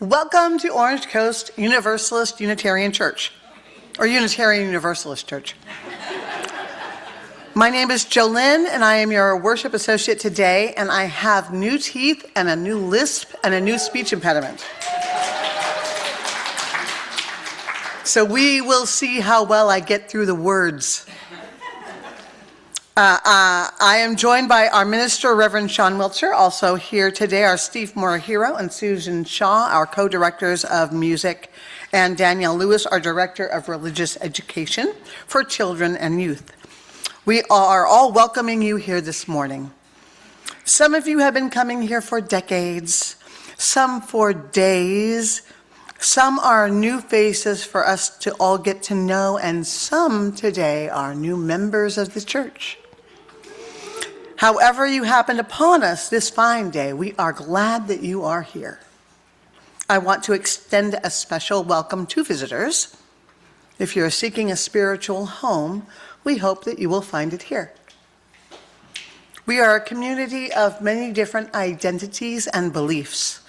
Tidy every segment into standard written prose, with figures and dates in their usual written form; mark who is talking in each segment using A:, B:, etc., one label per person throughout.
A: Welcome to Orange Coast Universalist Unitarian Church, or Unitarian Universalist Church. My name is Jolynn, and I am your worship associate today, and I have new teeth and a new lisp and a new speech impediment. So we will see how well I get through the words. I am joined by our minister, Reverend Sian Wiltshire. Also here today are Steve Morihiro and Susan Shaw, our co-directors of music, and Danielle Lewis, our director of religious education for children and youth. We are all welcoming you here this morning. Some of you have been coming here for decades, some for days. Some are new faces for us to all get to know, and some today are new members of the church. However you happened upon us this fine day, we are glad that you are here. I want to extend a special welcome to visitors. If you're seeking a spiritual home, we hope that you will find it here. We are a community of many different identities and beliefs.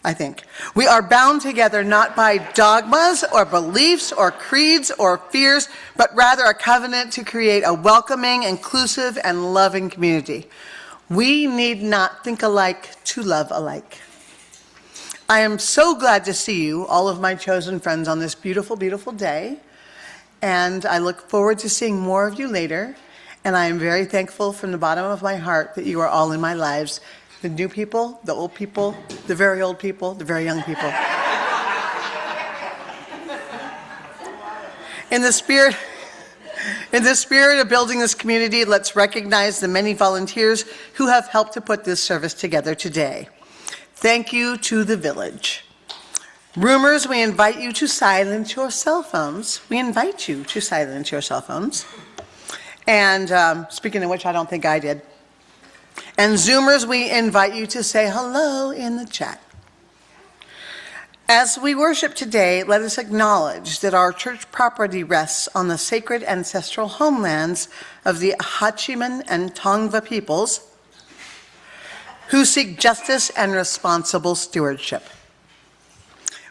A: I think. We are bound together not by dogmas or beliefs or creeds or fears, but rather a covenant to create a welcoming, inclusive, and loving community. We need not think alike to love alike. I am so glad to see you, all of my chosen friends, on this beautiful, beautiful day, and I look forward to seeing more of you later, and I am very thankful from the bottom of my heart that you are all in my lives. The new people, the old people, the very old people, the very young people. In the spirit of building this community, let's recognize the many volunteers who have helped to put this service together today. Thank you to the village. Roomers, we invite you to silence your cell phones. We invite you to silence your cell phones. And speaking of which, I don't think I did. And Zoomers, we invite you to say hello in the chat. As we worship today, let us acknowledge that our church property rests on the sacred ancestral homelands of the Hachiman and Tongva peoples who seek justice and responsible stewardship.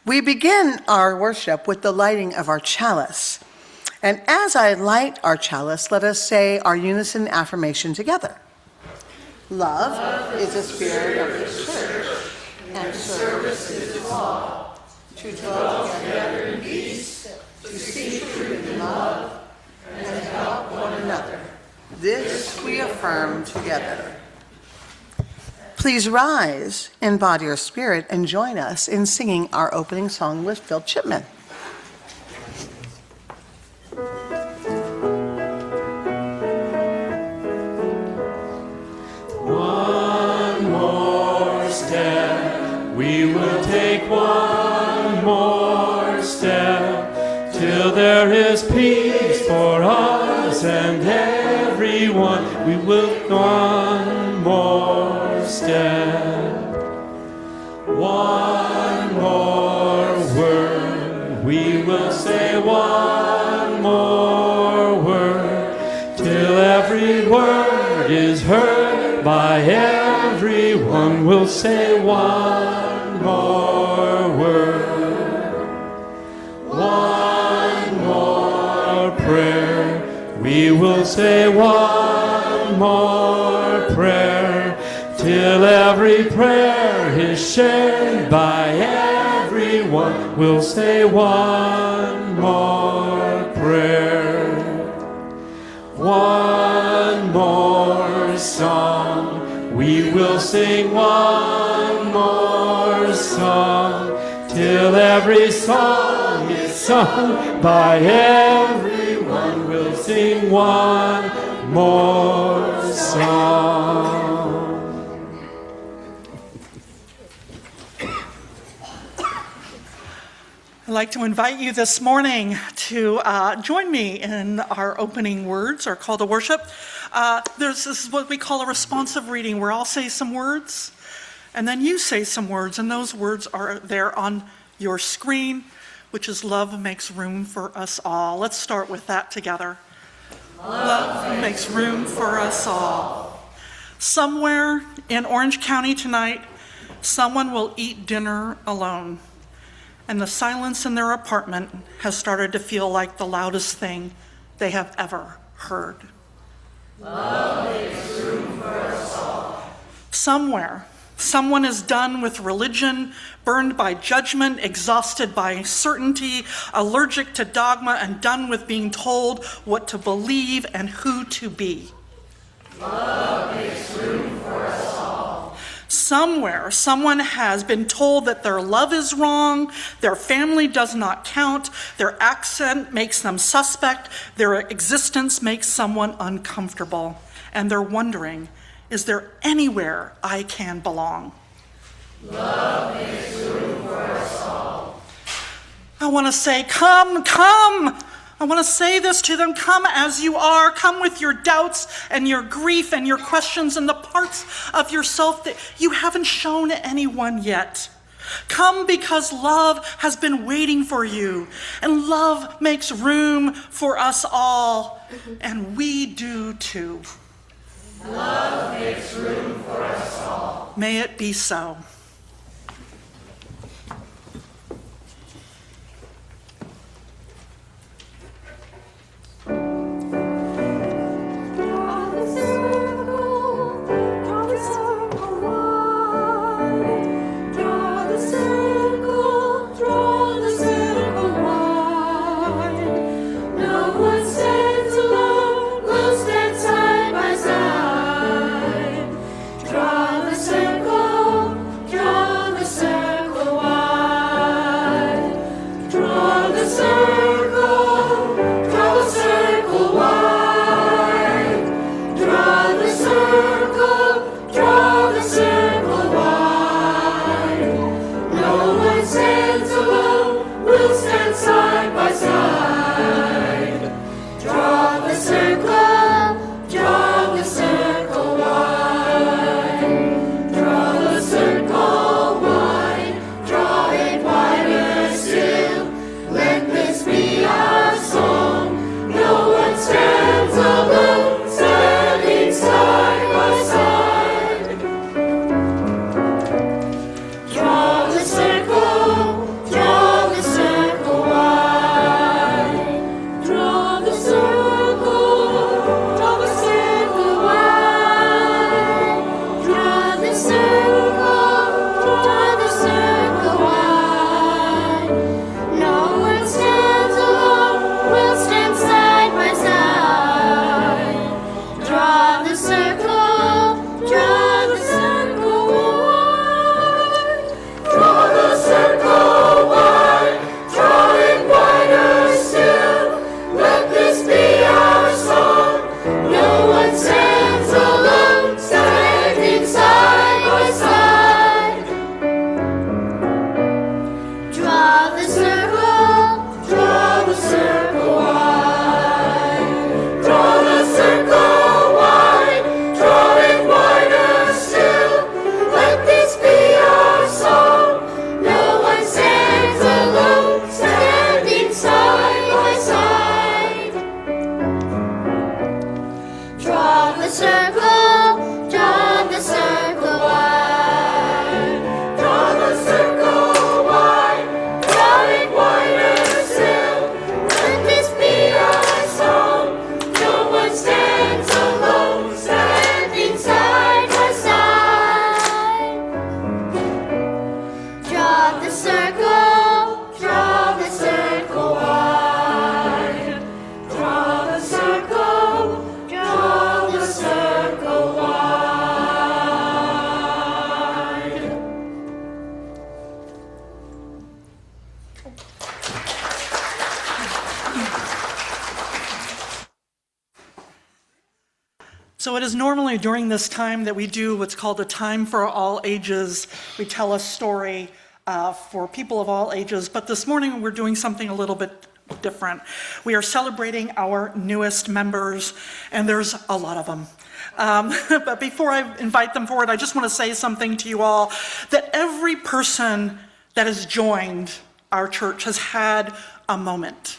A: We begin our worship with the lighting of our chalice. And as I light our chalice, let us say our unison affirmation together. Love is the spirit of the church, and service is its law. To dwell together in peace, to seek truth in love, and to help one another. This we affirm together. Please rise in body or spirit and join us in singing our opening song with Phil Chipman.
B: We will take one more step till there is peace for us and everyone. We will one more step, one more word. We will say one more word till every word is heard by everyone. We'll say one more word, one more prayer. We will say one more prayer till every prayer is shared by everyone. We'll say one more prayer, one more song. We will sing one more song till every song is sung by everyone. We'll sing one more song.
C: I'd like to invite you this morning to join me in our opening words, our call to worship. This is what we call a responsive reading, where I'll say some words, and then you say some words, and those words are there on your screen, which is love makes room for us all. Let's start with that together. Love makes room for us all. Somewhere in Orange County tonight, someone will eat dinner alone, and the silence in their apartment has started to feel like the loudest thing they have ever heard.
B: Love makes room for us all.
C: Somewhere, someone is done with religion, burned by judgment, exhausted by certainty, allergic to dogma, and done with being told what to believe and who to be.
B: Love makes room for us all.
C: Somewhere, someone has been told that their love is wrong, their family does not count, their accent makes them suspect, their existence makes someone uncomfortable, and they're wondering, is there anywhere I can belong?
B: Love makes room for us all.
C: I want to say, come, come. I want to say this to them, come as you are, come with your doubts and your grief and your questions and the parts of yourself that you haven't shown anyone yet. Come because love has been waiting for you, and love makes room for us all, and we do too.
B: Love makes room for us all.
C: May it be so. So it is normally during this time that we do what's called a time for all ages. We tell a story for people of all ages, but this morning we're doing something a little bit different. We are celebrating our newest members, and there's a lot of them. But before I invite them forward, I just want to say something to you all, that every person that has joined our church has had a moment,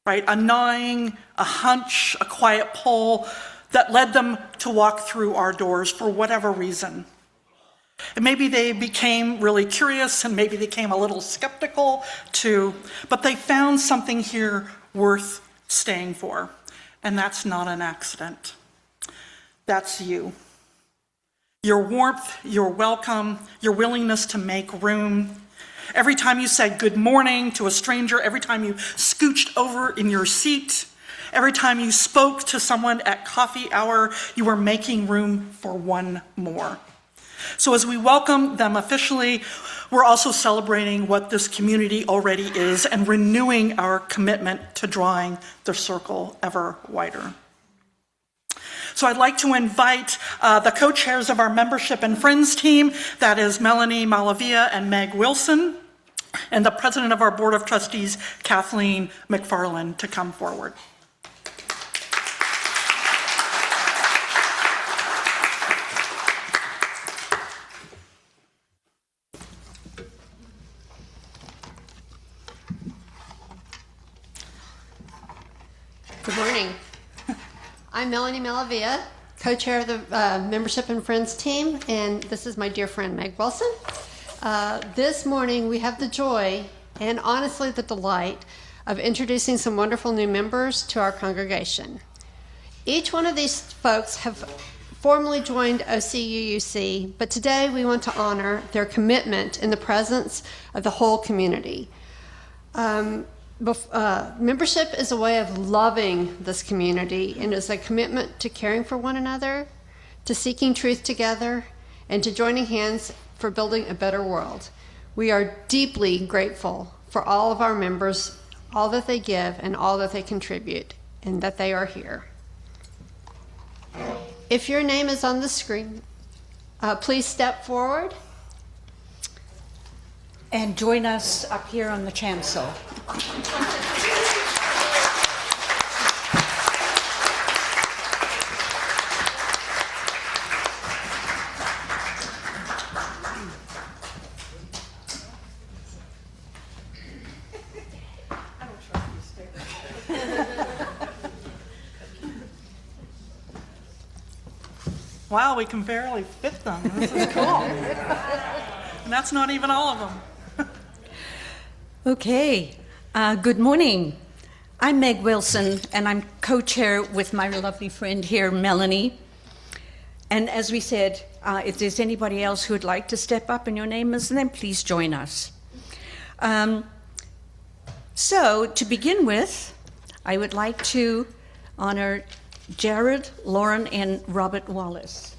C: right? A gnawing, a hunch, a quiet pull that led them to walk through our doors for whatever reason. And maybe they became really curious and maybe they became a little skeptical too, but they found something here worth staying for. And that's not an accident. That's you. Your warmth, your welcome, your willingness to make room. Every time you said good morning to a stranger, every time you scooched over in your seat, every time you spoke to someone at coffee hour, you were making room for one more. So as we welcome them officially, we're also celebrating what this community already is and renewing our commitment to drawing the circle ever wider. So I'd like to invite the co-chairs of our membership and friends team, that is Melanie Malavia and Meg Wilson, and the president of our board of trustees, Kathleen McFarland, to come forward.
D: Good morning. I'm Melanie Malavia, co-chair of the Membership and Friends team, and this is my dear friend Meg Wilson. This morning we have the joy and honestly the delight of introducing some wonderful new members to our congregation. Each one of these folks have formally joined OCUUC, but today we want to honor their commitment in the presence of the whole community. Membership is a way of loving this community and is a commitment to caring for one another, to seeking truth together, and to joining hands for building a better world. We are deeply grateful for all of our members, all that they give and all that they contribute, and that they are here. If your name is on the screen, please step forward.
E: And join us up here on the chancel.
C: Wow, we can barely fit them. This is cool. And that's not even all of them.
E: Okay, good morning. I'm Meg Wilson, and I'm co-chair with my lovely friend here, Melanie. And as we said, if there's anybody else who would like to step up and your name is, then please join us. So to begin with, I would like to honor Jared, Lauren, and Robert Wallace.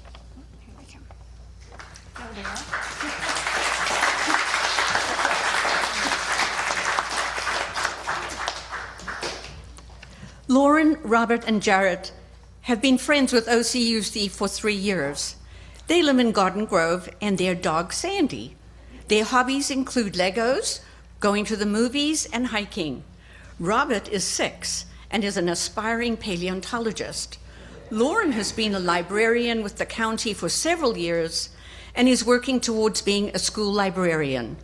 C: There they are.
E: Lauren, Robert, and Jared have been friends with OCUC for 3 years. They live in Garden Grove and their dog Sandy. Their hobbies include Legos, going to the movies, and hiking. Robert is 6 and is an aspiring paleontologist. Lauren has been a librarian with the county for several years and is working towards being a school librarian.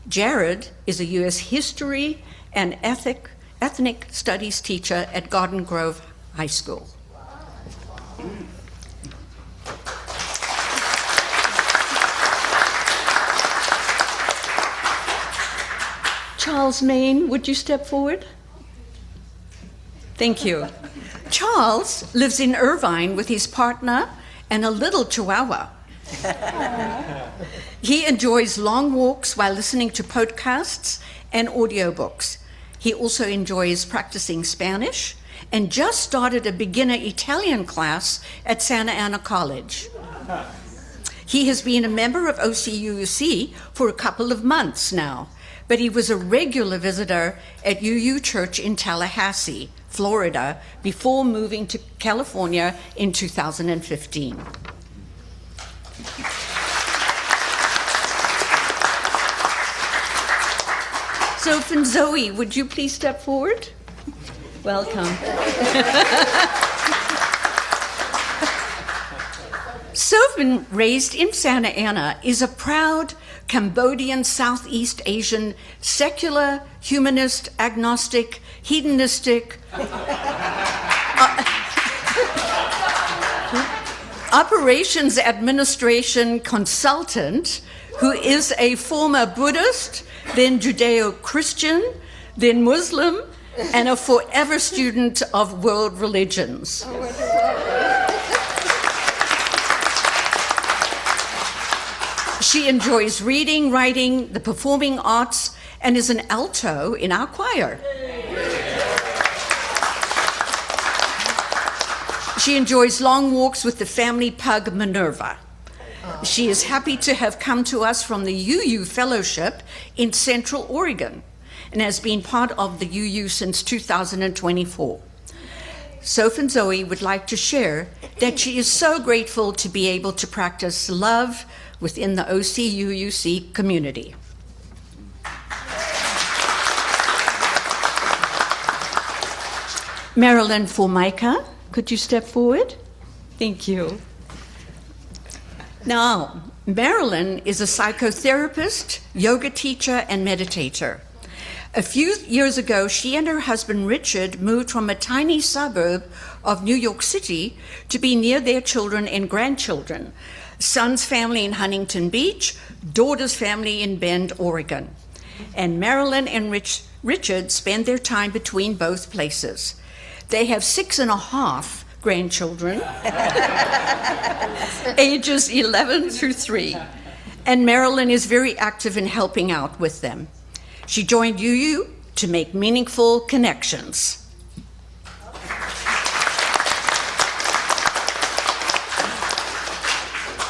E: Jared is a U.S. history and ethnic studies teacher at Garden Grove High School. Charles Main, would you step forward? Thank you. Charles lives in Irvine with his partner and a little chihuahua. He enjoys long walks while listening to podcasts and audiobooks. He also enjoys practicing Spanish and just started a beginner Italian class at Santa Ana College. He has been a member of OCUUC for a couple of months now, but he was a regular visitor at UU Church in Tallahassee, Florida, before moving to California in 2015. Soph and Zoe, would you please step forward? Welcome. Soph, raised in Santa Ana, is a proud Cambodian Southeast Asian secular, humanist, agnostic, hedonistic, operations administration consultant who is a former Buddhist, then Judeo-Christian, then Muslim, and a forever student of world religions. She enjoys reading, writing, the performing arts, and is an alto in our choir. She enjoys long walks with the family pug Minerva. She is happy to have come to us from the UU Fellowship in Central Oregon and has been part of the UU since 2024. Soph and Zoe would like to share that she is so grateful to be able to practice love within the OCUUC community. Marilyn Formica, could you step forward? Thank you. Now, Marilyn is a psychotherapist, yoga teacher, and meditator. A few years ago, she and her husband Richard moved from a tiny suburb of New York City to be near their children and grandchildren, son's family in Huntington Beach, daughter's family in Bend, Oregon. And Marilyn and Richard spend their time between both places. They have 6.5 grandchildren, ages 11 through 3, and Marilyn is very active in helping out with them. She joined UU to make meaningful connections.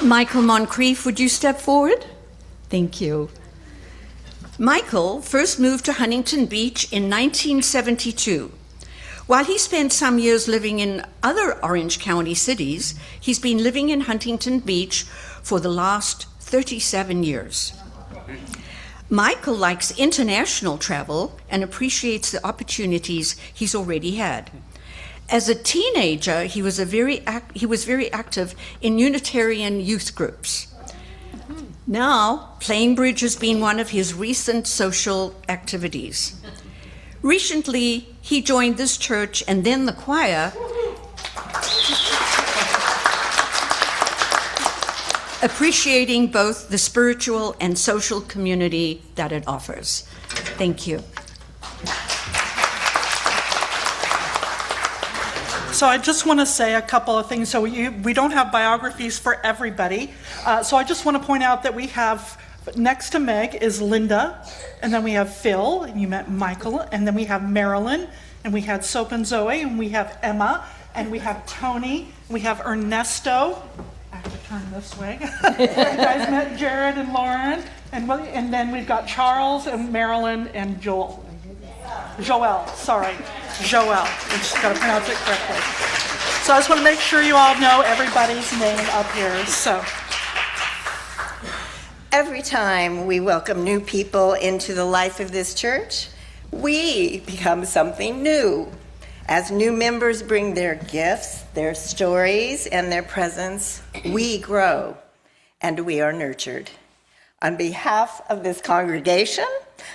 E: Michael Moncrief, would you step forward? Thank you. Michael first moved to Huntington Beach in 1972. While he spent some years living in other Orange County cities, he's been living in Huntington Beach for the last 37 years. Michael likes international travel and appreciates the opportunities he's already had. As a teenager, he was very active in Unitarian youth groups. Now, playing bridge has been one of his recent social activities. Recently, he joined this church and then the choir, appreciating both the spiritual and social community that it offers. Thank you.
C: So I just want to say a couple of things. So we don't have biographies for everybody. So I just want to point out that we have, next to Meg is Linda, and then we have Phil, and you met Michael, and then we have Marilyn, and we had Soap and Zoe, and we have Emma, and we have Tony, and we have Ernesto. I have to turn this way. You guys met Jared and Lauren, and then we've got Charles and Marilyn and Joel. Joel. I just got to pronounce it correctly. So I just want to make sure you all know everybody's name up here. So
B: Every time we welcome new people into the life of this church, we become something new. As new members bring their gifts, their stories, and their presence, we grow and we are nurtured. On behalf of this congregation,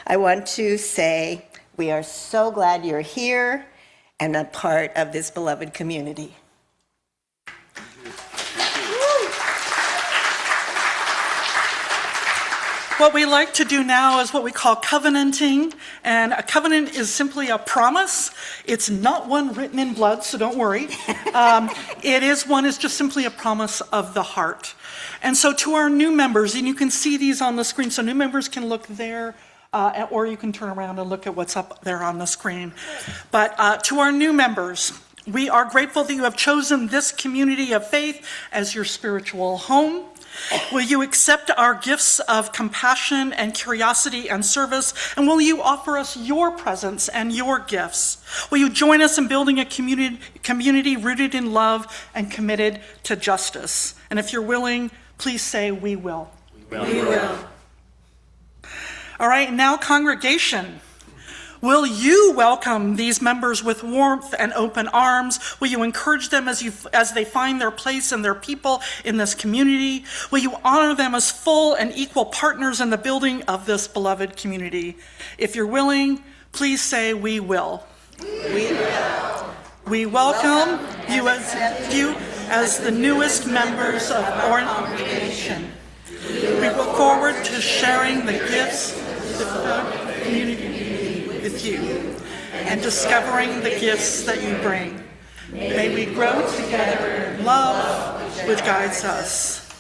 B: I want to say we are so glad you're here and a part of this beloved community.
C: what we like to do now is what we call covenanting, and a covenant is simply a promise. It's not one written in blood, so don't worry. It's just simply a promise of the heart. And so to our new members, and you can see these on the screen, so new members can look there, or you can turn around and look at what's up there on the screen. But to our new members, we are grateful that you have chosen this community of faith as your spiritual home. Will you accept our gifts of compassion and curiosity and service? And will you offer us your presence and your gifts? Will you join us in building a community rooted in love and committed to justice? And if you're willing, please say, we will.
B: We will.
C: All right, now congregation. Will you welcome these members with warmth and open arms? Will you encourage them as they find their place and their people in this community? Will you honor them as full and equal partners in the building of this beloved community? If you're willing, please say, we will.
B: We will.
C: We welcome you as you as the newest members of our congregation. We look forward to sharing the gifts of the community with you and discovering the gifts that you bring. May we grow together in love, which guides us.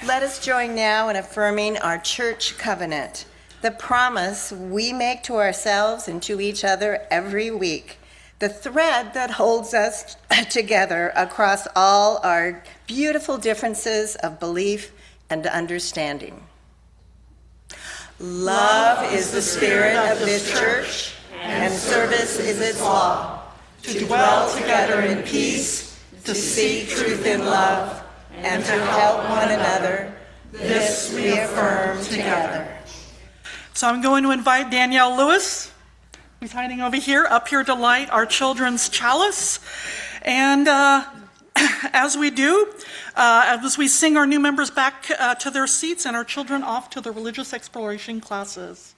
B: Let us join now in affirming our church covenant, the promise we make to ourselves and to each other every week, the thread that holds us together across all our beautiful differences of belief and understanding. Love is the spirit of this church, and service is its law, to dwell together in peace, to seek truth in love, and to help one another. This we affirm together.
C: So I'm going to invite Danielle Lewis, who's hiding over here, up here to light our children's chalice. And as we do, as we sing our new members back to their seats and our children off to the religious exploration classes.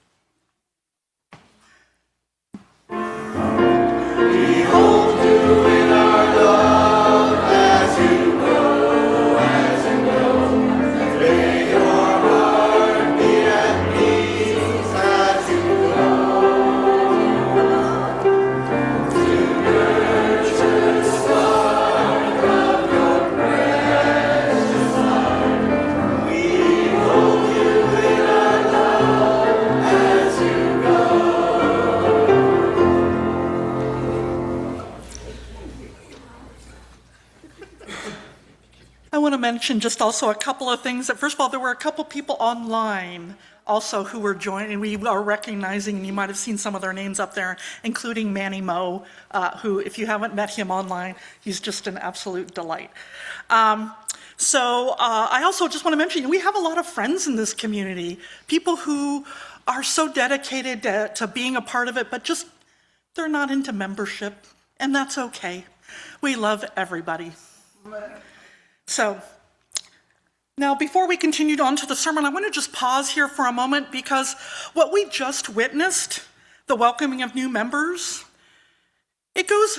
C: I want to mention just also a couple of things. First of all, there were a couple people online also who were joining, we are recognizing, and you might have seen some of their names up there, including Manny Moe, who, if you haven't met him online, he's just an absolute delight. So I also just want to mention, we have a lot of friends in this community, people who are so dedicated to being a part of it, but just, they're not into membership, and that's okay. We love everybody. So, now before we continue on to the sermon, I want to just pause here for a moment because what we just witnessed, the welcoming of new members, it goes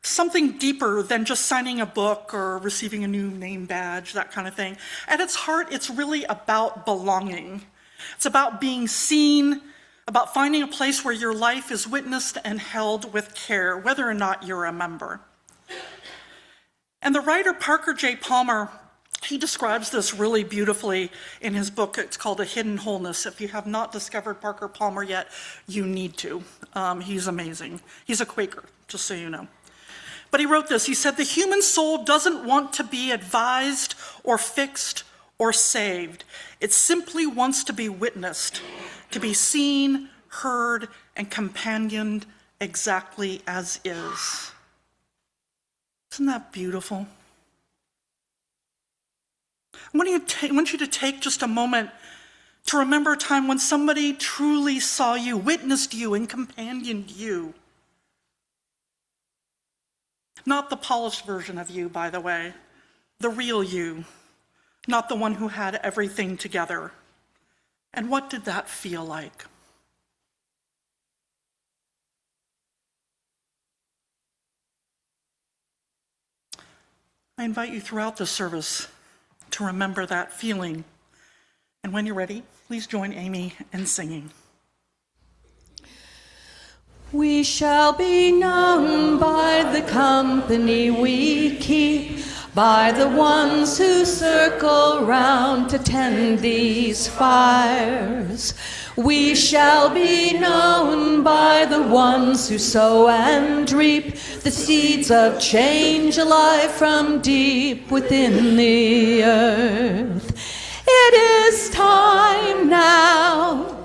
C: something deeper than just signing a book or receiving a new name badge, that kind of thing. At its heart, it's really about belonging. It's about being seen, about finding a place where your life is witnessed and held with care, whether or not you're a member. And the writer Parker J. Palmer, he describes this really beautifully in his book. It's called A Hidden Wholeness. If you have not discovered Parker Palmer yet, you need to. He's amazing. He's a Quaker, just so you know. But he wrote this. He said, "The human soul doesn't want to be advised or fixed or saved. It simply wants to be witnessed, to be seen, heard, and companioned exactly as is." Isn't that beautiful? I want you to take just a moment to remember a time when somebody truly saw you, witnessed you, and companioned you. Not the polished version of you, by the way, the real you, not the one who had everything together. And what did that feel like? I invite you throughout the service to remember that feeling. And when you're ready, please join Amy in singing.
F: We shall be known by the company we keep, by the ones who circle round to tend these fires. We shall be known by the ones who sow and reap the seeds of change alive from deep within the earth. It is time now.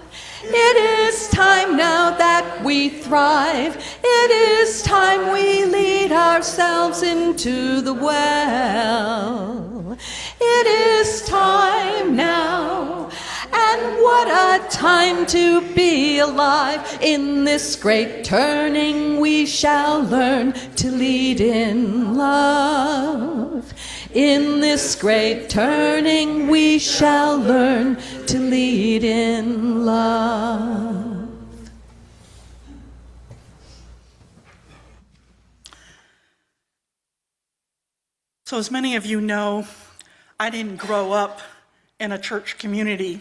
F: It is time now that we thrive. It is time we lead ourselves into the well. It is time now. And what a time to be alive. In this great turning we shall learn to lead in love. In this great turning we shall learn to lead in love.
C: So as many of you know, I didn't grow up in a church community.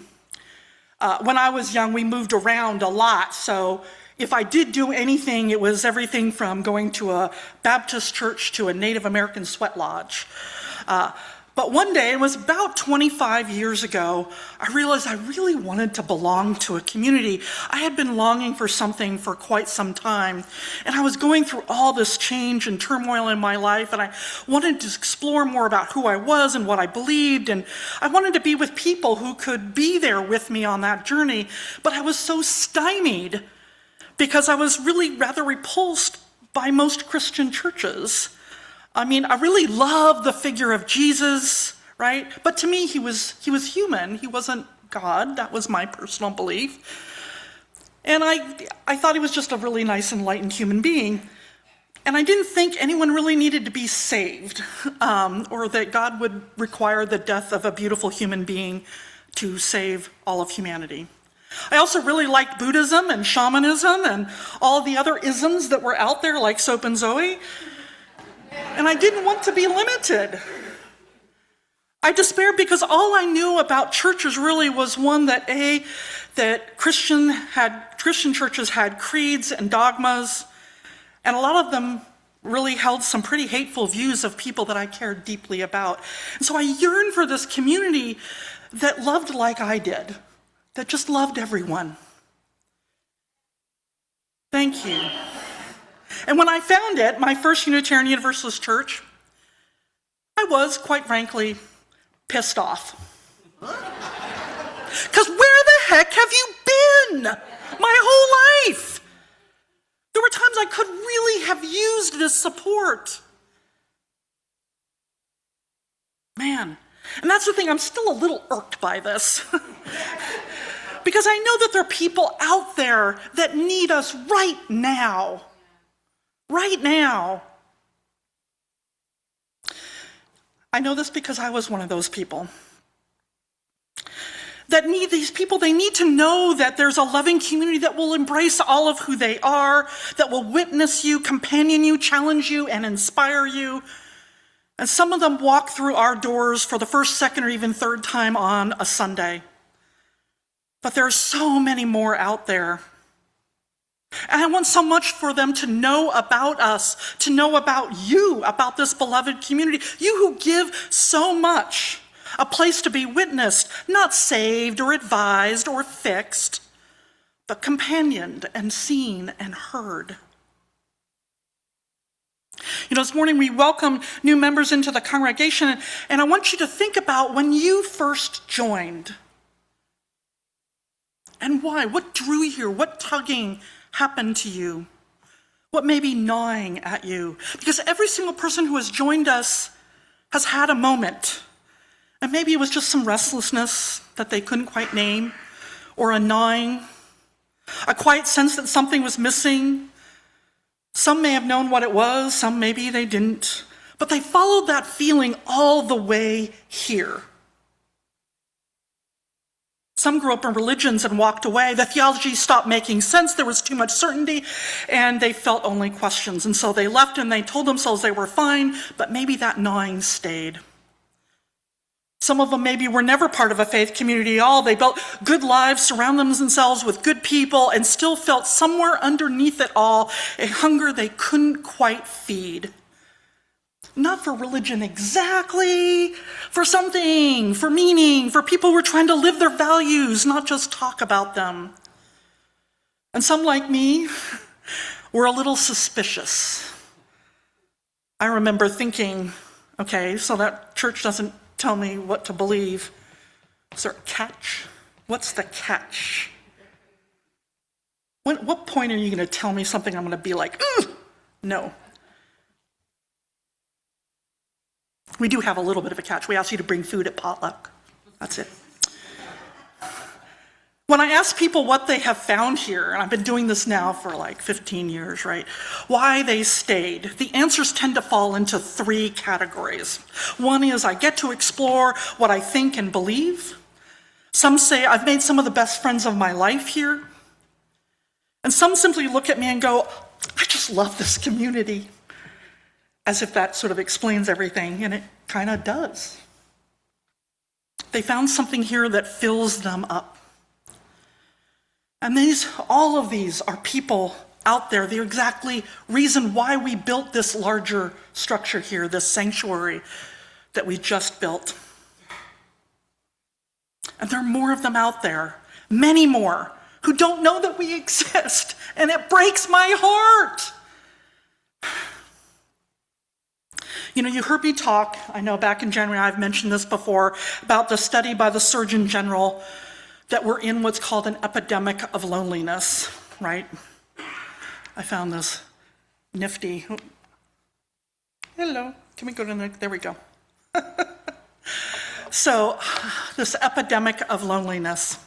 C: When I was young, we moved around a lot, so if I did do anything, it was everything from going to a Baptist church to a Native American sweat lodge. But one day, it was about 25 years ago, I realized I really wanted to belong to a community. I had been longing for something for quite some time, and I was going through all this change and turmoil in my life, and I wanted to explore more about who I was and what I believed, and I wanted to be with people who could be there with me on that journey, but I was so stymied because I was really rather repulsed by most Christian churches. I mean, I really love the figure of Jesus, right? But to me, he was human. He wasn't God. That was my personal belief. And I thought he was just a really nice, enlightened human being. And I didn't think anyone really needed to be saved, or that God would require the death of a beautiful human being to save all of humanity. I also really liked Buddhism and shamanism and all the other isms that were out there, like Soap and Zoe. And I didn't want to be limited. I despaired because all I knew about churches really was one that Christian churches had creeds and dogmas, and a lot of them really held some pretty hateful views of people that I cared deeply about. And so I yearned for this community that loved like I did, that just loved everyone. Thank you. And when I found it, my first Unitarian Universalist church, I was, quite frankly, pissed off. Because where the heck have you been my whole life? There were times I could really have used this support. Man, and that's the thing, I'm still a little irked by this. Because I know that there are people out there that need us right now. Right now. I know this because I was one of those people. That need these people, they need to know that there's a loving community that will embrace all of who they are, that will witness you, companion you, challenge you, and inspire you. And some of them walk through our doors for the first, second, or even third time on a Sunday. But there are so many more out there. And I want so much for them to know about us, to know about you, about this beloved community. You who give so much, a place to be witnessed, not saved or advised or fixed, but companioned and seen and heard. You know, this morning we welcome new members into the congregation, and I want you to think about when you first joined. And why? What drew you here? What tugging happened to you? What may be gnawing at you? Because every single person who has joined us has had a moment. And maybe it was just some restlessness that they couldn't quite name, or a gnawing, a quiet sense that something was missing. Some may have known what it was, some maybe they didn't. But they followed that feeling all the way here. Some grew up in religions and walked away. The theology stopped making sense. There was too much certainty, and they felt only questions. And so they left and they told themselves they were fine, but maybe that gnawing stayed. Some of them maybe were never part of a faith community at all. They built good lives, surrounded themselves with good people, and still felt somewhere underneath it all a hunger they couldn't quite feed. Not for religion exactly, for something, for meaning, for people who are trying to live their values, not just talk about them. And some, like me, were a little suspicious. I remember thinking, okay, so that church doesn't tell me what to believe. Is there a catch? What's the catch? What point are you going to tell me something I'm going to be like, no? We do have a little bit of a catch. We ask you to bring food at potluck. That's it. When I ask people what they have found here, and I've been doing this now for like 15 years, right? Why they stayed, the answers tend to fall into three categories. One is I get to explore what I think and believe. Some say I've made some of the best friends of my life here. And some simply look at me and go, I just love this community. As if that sort of explains everything, and it kind of does. They found something here that fills them up. And all of these are people out there, the exactly reason why we built this larger structure here, this sanctuary that we just built. And there are more of them out there, many more, who don't know that we exist, and it breaks my heart. You know, you heard me talk, I know back in January, I've mentioned this before, about the study by the Surgeon General that we're in what's called an epidemic of loneliness, right? I found this nifty. Hello, can we go to the next? There we go. So, this epidemic of loneliness.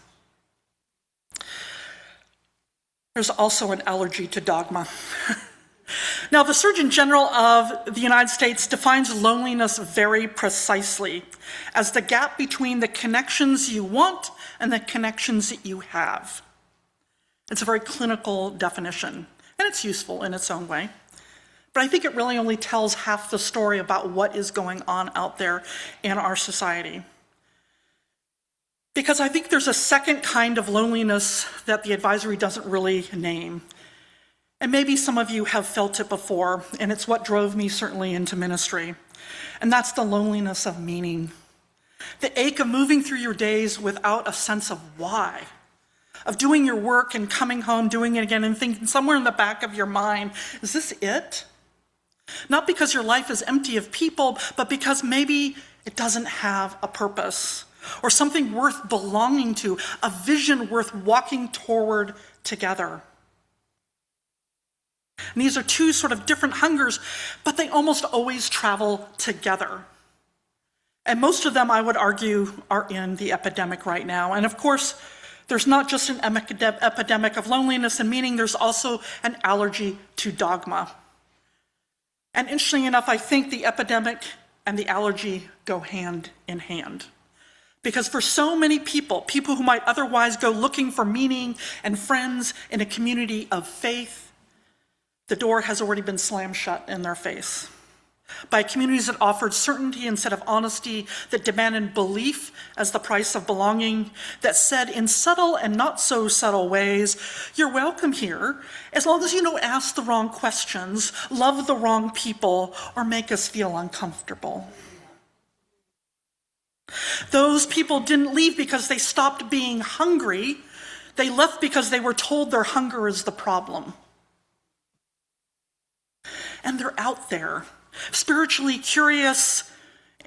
C: There's also an allergy to dogma. Now, the Surgeon General of the United States defines loneliness very precisely as the gap between the connections you want and the connections that you have. It's a very clinical definition, and it's useful in its own way. But I think it really only tells half the story about what is going on out there in our society. Because I think there's a second kind of loneliness that the advisory doesn't really name. And maybe some of you have felt it before, and it's what drove me certainly into ministry. And that's the loneliness of meaning. The ache of moving through your days without a sense of why. Of doing your work and coming home, doing it again, and thinking somewhere in the back of your mind, is this it? Not because your life is empty of people, but because maybe it doesn't have a purpose or something worth belonging to, a vision worth walking toward together. And these are two sort of different hungers, but they almost always travel together. And most of them, I would argue, are in the epidemic right now. And of course, there's not just an epidemic of loneliness and meaning, there's also an allergy to dogma. And interestingly enough, I think the epidemic and the allergy go hand in hand. Because for so many people who might otherwise go looking for meaning and friends in a community of faith, the door has already been slammed shut in their face. By communities that offered certainty instead of honesty, that demanded belief as the price of belonging, that said in subtle and not so subtle ways, you're welcome here, as long as you don't ask the wrong questions, love the wrong people, or make us feel uncomfortable. Those people didn't leave because they stopped being hungry. They left because they were told their hunger is the problem. And they're out there, spiritually curious,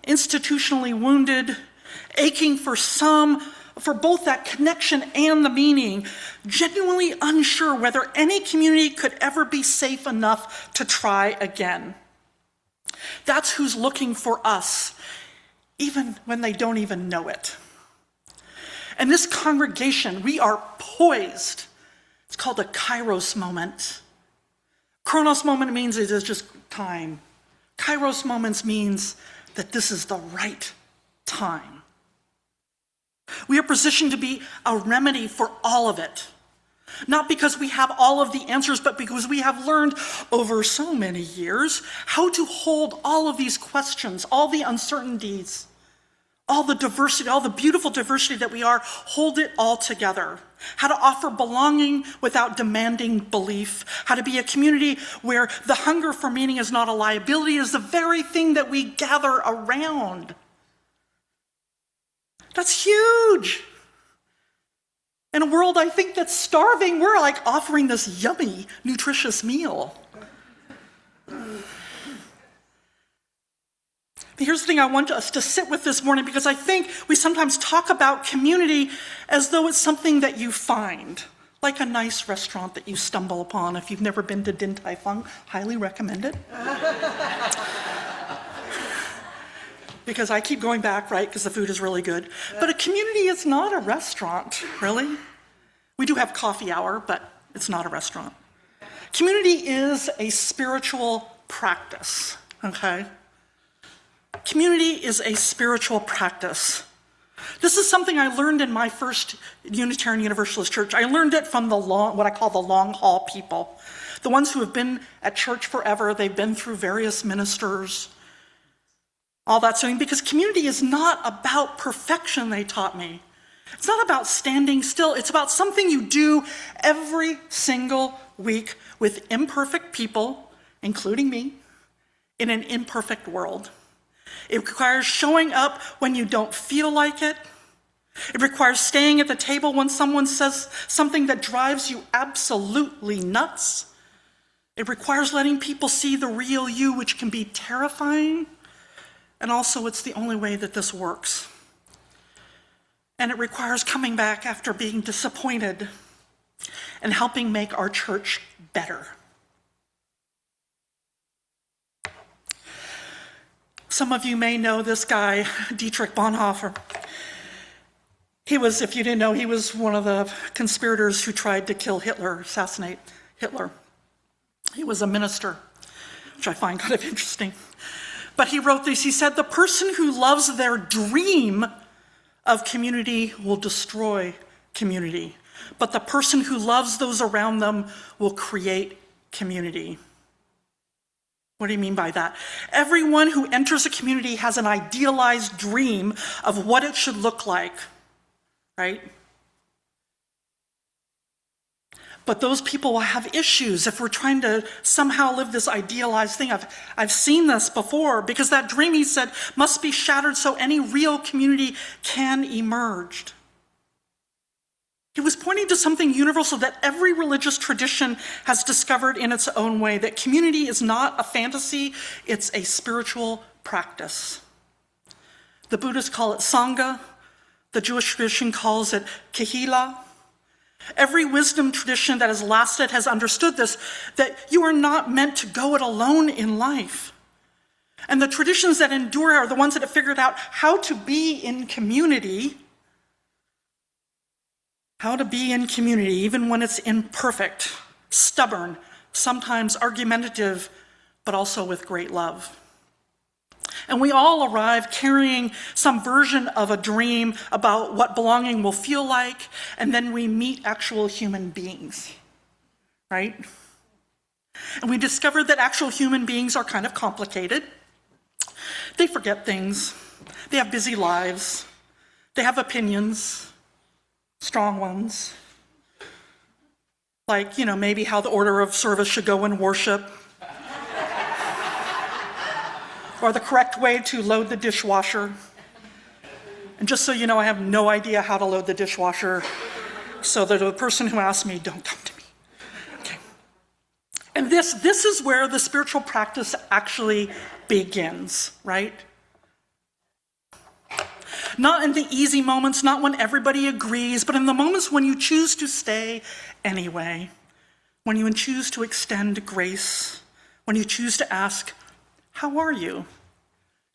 C: institutionally wounded, aching for both that connection and the meaning, genuinely unsure whether any community could ever be safe enough to try again. That's who's looking for us, even when they don't even know it. And this congregation, we are poised. It's called a kairos moment. Chronos moment means it is just time. Kairos moments means that this is the right time. We are positioned to be a remedy for all of it. Not because we have all of the answers, but because we have learned over so many years how to hold all of these questions, all the uncertainties, all the diversity, all the beautiful diversity that we are, hold it all together. How to offer belonging without demanding belief. How to be a community where the hunger for meaning is not a liability, is the very thing that we gather around. That's huge. In a world, I think, that's starving, we're like offering this yummy, nutritious meal. Here's the thing I want us to sit with this morning, because I think we sometimes talk about community as though it's something that you find, like a nice restaurant that you stumble upon. If you've never been to Din Tai Fung, highly recommend it. Because I keep going back, right, because the food is really good. But a community is not a restaurant, really. We do have coffee hour, but it's not a restaurant. Community is a spiritual practice, okay? Community is a spiritual practice. This is something I learned in my first Unitarian Universalist church. I learned it from what I call the long haul people. The ones who have been at church forever, they've been through various ministers, all that sort of thing, because community is not about perfection, they taught me. It's not about standing still. It's about something you do every single week with imperfect people, including me, in an imperfect world. It requires showing up when you don't feel like it. It requires staying at the table when someone says something that drives you absolutely nuts. It requires letting people see the real you, which can be terrifying. And also, it's the only way that this works. And it requires coming back after being disappointed and helping make our church better. Some of you may know this guy, Dietrich Bonhoeffer. He was, if you didn't know, he was one of the conspirators who tried to kill Hitler, assassinate Hitler. He was a minister, which I find kind of interesting. But he wrote this, he said, "The person who loves their dream of community will destroy community, but the person who loves those around them will create community." What do you mean by that? Everyone who enters a community has an idealized dream of what it should look like, right? But those people will have issues if we're trying to somehow live this idealized thing. I've seen this before, because that dream, he said, must be shattered so any real community can emerge. He was pointing to something universal that every religious tradition has discovered in its own way, that community is not a fantasy, it's a spiritual practice. The Buddhists call it Sangha. The Jewish tradition calls it Kehillah. Every wisdom tradition that has lasted has understood this, that you are not meant to go it alone in life. And the traditions that endure are the ones that have figured out how to be in community, even when it's imperfect, stubborn, sometimes argumentative, but also with great love. And we all arrive carrying some version of a dream about what belonging will feel like, and then we meet actual human beings, right? And we discover that actual human beings are kind of complicated. They forget things. They have busy lives. They have opinions, strong ones. Like, maybe how the order of service should go in worship, or the correct way to load the dishwasher. And just so you know, I have no idea how to load the dishwasher, so that the person who asked me, don't come to me. Okay. And this is where the spiritual practice actually begins, right? Not in the easy moments, not when everybody agrees, but in the moments when you choose to stay anyway, when you choose to extend grace, when you choose to ask, "How are you?"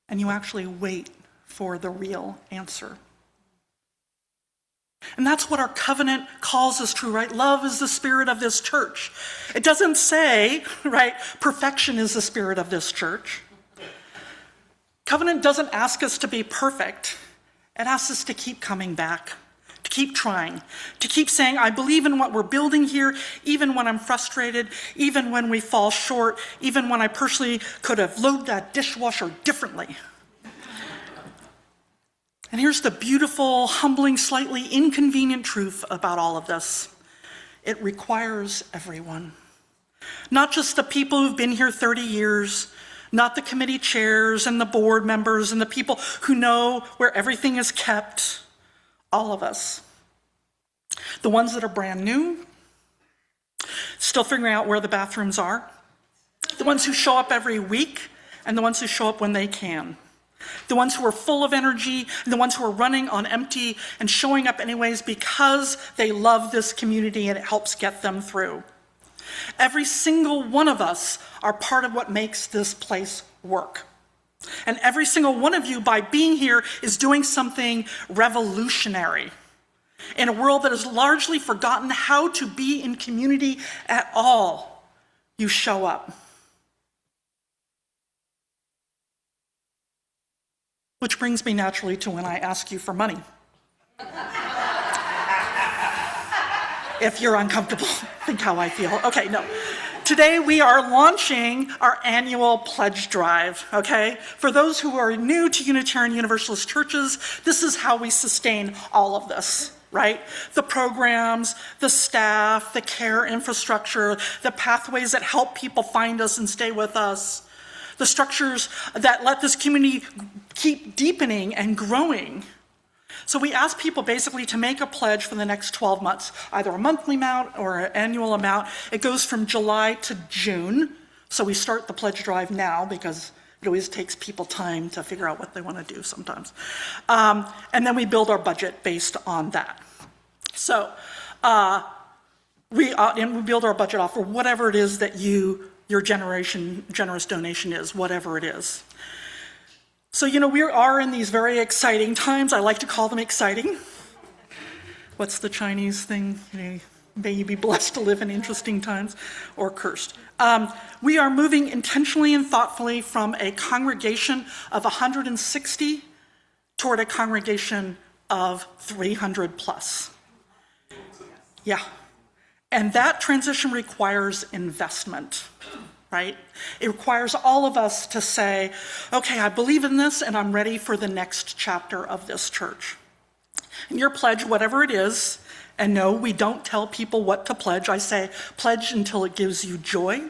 C: And you actually wait for the real answer. And that's what our covenant calls us to, right? Love is the spirit of this church. It doesn't say, right, perfection is the spirit of this church. Covenant doesn't ask us to be perfect. It asks us to keep coming back, to keep trying, to keep saying, I believe in what we're building here, even when I'm frustrated, even when we fall short, even when I personally could have loaded that dishwasher differently. And here's the beautiful, humbling, slightly inconvenient truth about all of this. It requires everyone. Not just the people who've been here 30 years, not the committee chairs and the board members and the people who know where everything is kept, all of us. The ones that are brand new, still figuring out where the bathrooms are, the ones who show up every week, and the ones who show up when they can. The ones who are full of energy, and the ones who are running on empty and showing up anyways because they love this community and it helps get them through. Every single one of us are part of what makes this place work. And every single one of you, by being here, is doing something revolutionary in a world that has largely forgotten how to be in community at all. You show up. Which brings me naturally to when I ask you for money. If you're uncomfortable, think how I feel. Okay, no. Today we are launching our annual pledge drive, okay? For those who are new to Unitarian Universalist churches, this is how we sustain all of this, right? The programs, the staff, the care infrastructure, the pathways that help people find us and stay with us, the structures that let this community keep deepening and growing. So we ask people basically to make a pledge for the next 12 months, either a monthly amount or an annual amount. It goes from July to June. So we start the pledge drive now because it always takes people time to figure out what they want to do sometimes. And then we build our budget based on that. So we build our budget off for whatever it is that your generous donation is, whatever it is. So, we are in these very exciting times. I like to call them exciting. What's the Chinese thing? May you be blessed to live in interesting times, or cursed. We are moving intentionally and thoughtfully from a congregation of 160 toward a congregation of 300 plus. Yeah. And that transition requires investment. Right? It requires all of us to say, okay, I believe in this and I'm ready for the next chapter of this church. And your pledge, whatever it is, and no, we don't tell people what to pledge. I say pledge until it gives you joy.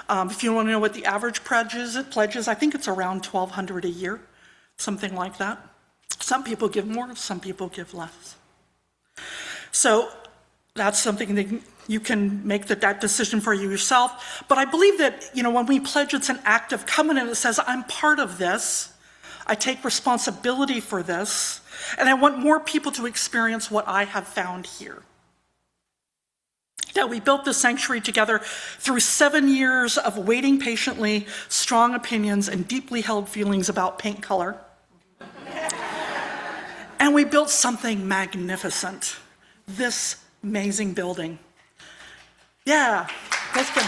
C: If you want to know what the average pledge is, I think it's around $1,200 a year, something like that. Some people give more, some people give less. So that's something that you can make that decision for yourself. But I believe that, when we pledge, it's an act of covenant that says, I'm part of this. I take responsibility for this. And I want more people to experience what I have found here. That we built this sanctuary together through 7 years of waiting patiently, strong opinions, and deeply held feelings about paint color. And we built something magnificent. This amazing building. Yeah, that's good.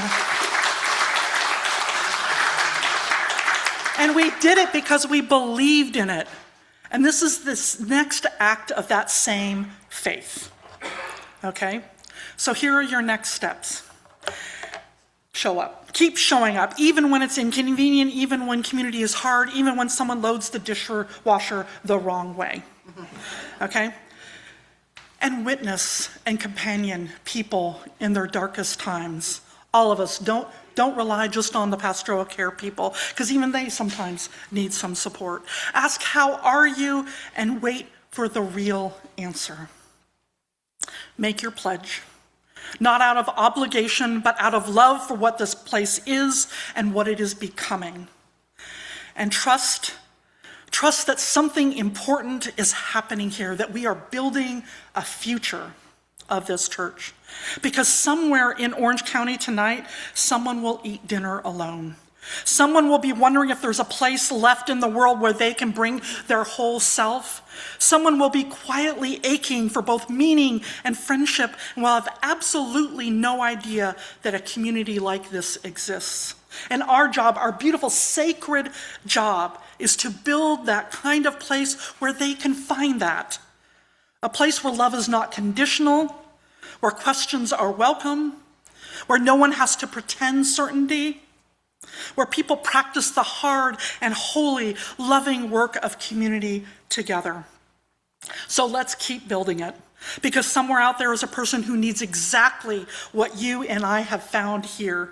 C: And we did it because we believed in it. And this is this next act of that same faith. Okay? So here are your next steps. Show up. Keep showing up, even when it's inconvenient, even when community is hard, even when someone loads the dishwasher the wrong way. Okay? And witness and companion people in their darkest times. All of us, don't rely just on the pastoral care people, because even they sometimes need some support. Ask, how are you? And wait for the real answer. Make your pledge. Not out of obligation, but out of love for what this place is and what it is becoming. And trust that something important is happening here, that we are building a future of this church. Because somewhere in Orange County tonight, someone will eat dinner alone. Someone will be wondering if there's a place left in the world where they can bring their whole self. Someone will be quietly aching for both meaning and friendship and will have absolutely no idea that a community like this exists. And our job, our beautiful, sacred job, is to build that kind of place where they can find that. A place where love is not conditional, where questions are welcome, where no one has to pretend certainty, where people practice the hard and holy, loving work of community together. So let's keep building it, because somewhere out there is a person who needs exactly what you and I have found here.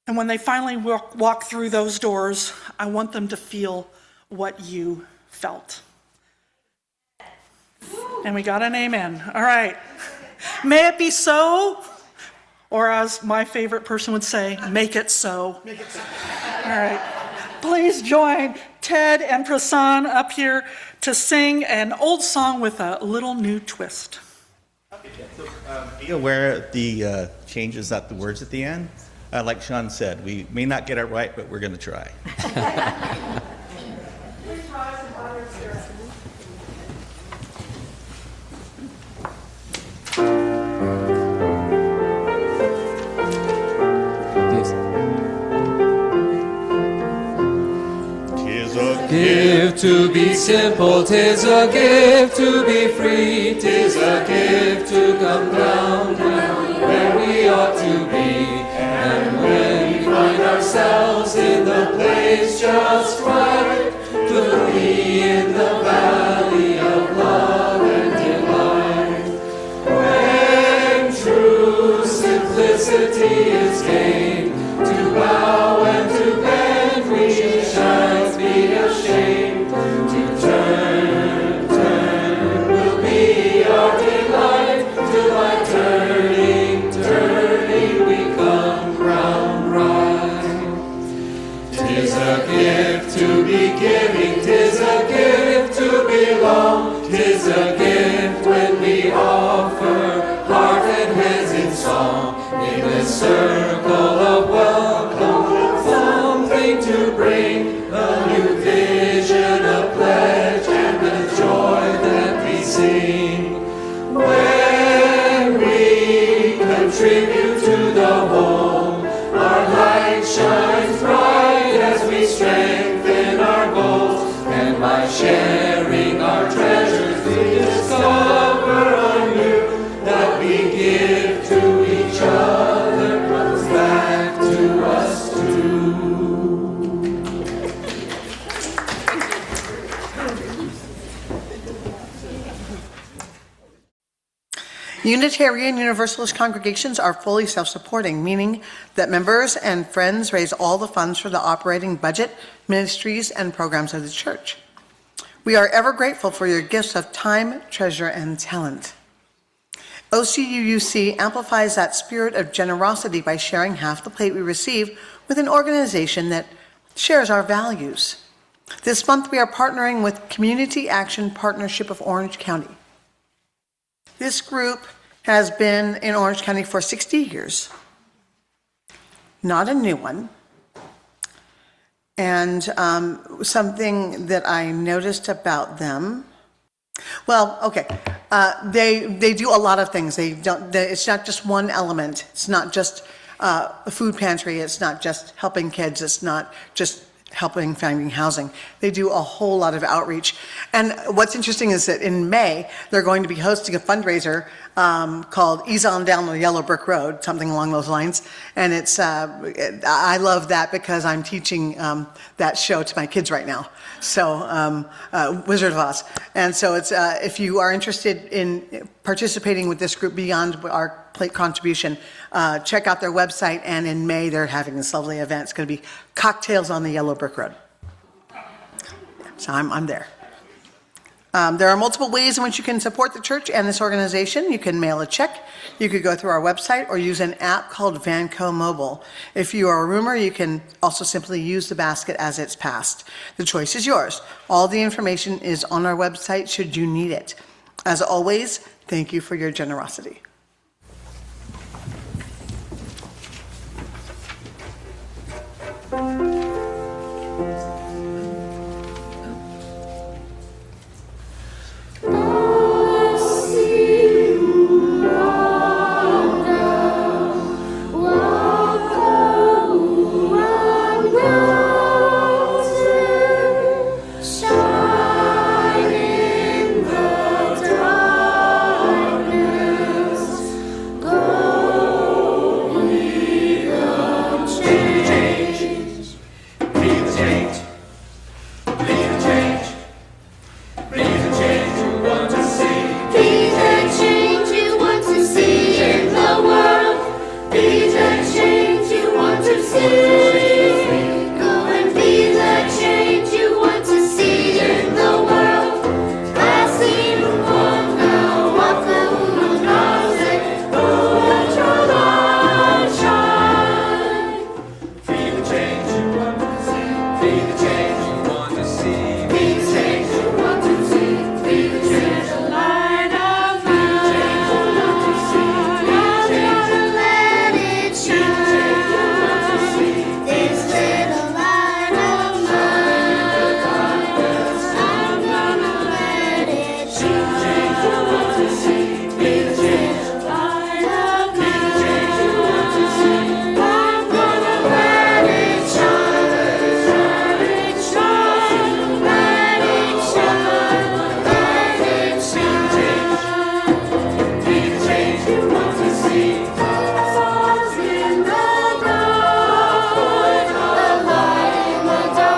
C: And when they finally walk through those doors, I want them to feel what you felt. And we got an amen. All right. May it be so, or as my favorite person would say, make it so. Make it so. All right. Please join Ted and Prasan up here to sing an old song with a little new twist.
G: Be aware of the changes at the words at the end. Like Sean said, we may not get it right, but we're going to try.
H: Gift to be simple, 'tis a gift to be free, 'tis a gift to come down where we ought to be. is just right to be in the valley of love and delight. When true simplicity is gained, to bow and to bend we shan't be ashamed. To turn will be our delight, till by turning we come round right. 'Tis a gift to be giving, 'tis a gift to belong, 'tis a gift when we offer heart and hands in song. In this circle of welcome, something to bring, a new vision, a pledge, and the joy that we sing. When we contribute to the whole, our light shines bright as we strengthen our goals, and by sharing our treasures we discover anew that we give to each other comes back to us too.
A: Unitarian Universalist congregations are fully self-supporting, meaning that members and friends raise all the funds for the operating budget, ministries, and programs of the church. We are ever grateful for your gifts of time, treasure, and talent. OCUUC amplifies that spirit of generosity by sharing half the plate we receive with an organization that shares our values. This month we are partnering with Community Action Partnership of Orange County. This group has been in Orange County for 60 years, not a new one. And something that I noticed about them, well, okay, they do a lot of things. It's not just one element. It's not just a food pantry. It's not just helping kids. It's not just helping finding housing. They do a whole lot of outreach. And what's interesting is that in May, they're going to be hosting a fundraiser called Ease On Down the Yellow Brick Road, something along those lines. And it's, I love that because I'm teaching that show to my kids right now. So, Wizard of Oz. And so it's, if you are interested in participating with this group beyond our plate contribution, check out their website, and in May they're having this lovely event. It's going to be Cocktails on the Yellow Brick Road. So I'm there. There are multiple ways in which you can support the church and this organization. You can mail a check, you could go through our website, or use an app called Vanco Mobile. If you are a roomer, you can also simply use the basket as it's passed. The choice is yours. All the information is on our website should you need it. As always, thank you for your generosity.
I: The light in the dark.